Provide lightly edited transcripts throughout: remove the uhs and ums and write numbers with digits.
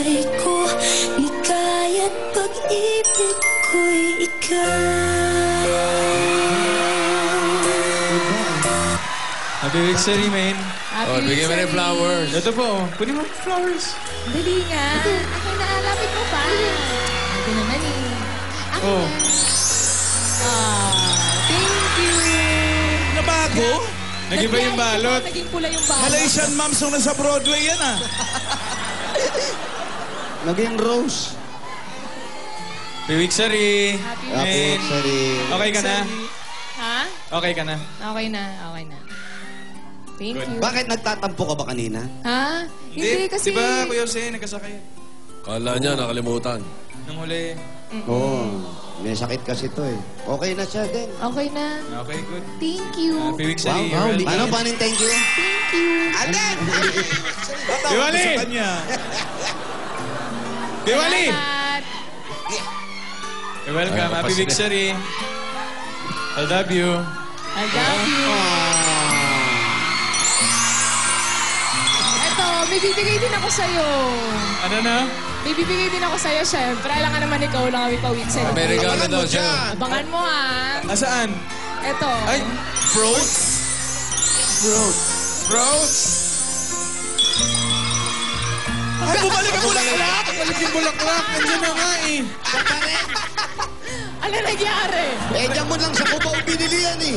pag-ari ko, ligaya't pag-ibig ko'y ikaw. Happy Victory, man. Bigyan mo na yung flowers. Ito po, kunin mo flowers. Dali nga. Ako na, lapit mo pa. Ito naman eh. Ako Oh. na. Thank you. Nabago? Nag-iba yung balot. Naging pula yung balot. Malaysian Moms nung nasa Broadway yan ah. Naging rose. Happy Victory. Happy Happy Man. Victory. Okay ka na? Ha? Okay ka na? Okay na, okay na. Thank you. Bakit nagtatampo ka ba kanina? Ha? Hindi kasi... Di ba, Kuya Jose, nagkasakay? Kala niya, nakalimutan. Nung huli. Oo. May sakit kasi to eh. Okay na siya din. Okay na. Okay, good. Thank you. Happy Victory. Wow, You're welcome. paano thank you? Thank you. Diwali! Sa kanya. Diwali! Salamat. You're welcome. Ay, Happy kapasya. Victory. I love you. I love you. Eto, may bibigay din ako sa'yo. Ano na? May bibigay din ako sa'yo, syempre. Alam ka naman ikaw lang kami pawitsin. Amerikano daw siya. Abangan mo, ha? Asaan? Eto. Ay, fruits? Fruit. Fruits? Ay, bumalik ang bulaklak! Balik yung bulaklak. Nandiyan na nga eh. Ano nangyari? Eh, dyan mo lang sa Cubao binili yan eh.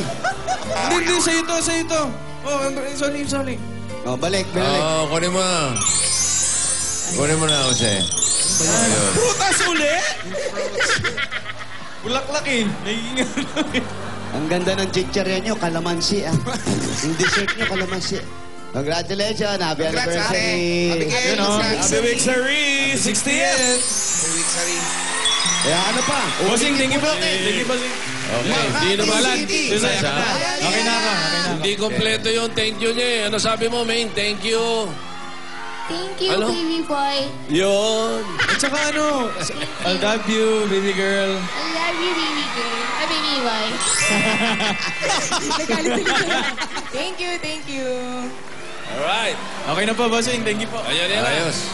Hindi, sa'yo to, sa'yo to. Oh, sorry. Oh, balik. Oo, kunin mo na. Kunin mo na, Jose. Ayun. Prutas ulit? Bulaklak eh. Nagiging Ang ganda ng chichirya nyo, kalamansi ah. Yung dessert nyo, kalamansi. Congratulations, happy anniversary. Yun o. Happy Victory! 60th! Kaya ano pa? Bossing, thank you po. Thank you, bossing. Okay, hindi na balan. Okay na ako. Okay na ako. Hindi kompleto yung thank you niya eh. Ano sabi mo, Main? Thank you. Thank you, Ano? baby boy. Yun. At saka ano, I love you, baby girl. I love you, baby girl. Baby boy. Nagalit sila. Thank you, thank you. Alright. Okay na po, bossing. Thank you po. Ayan, yan. Ayos.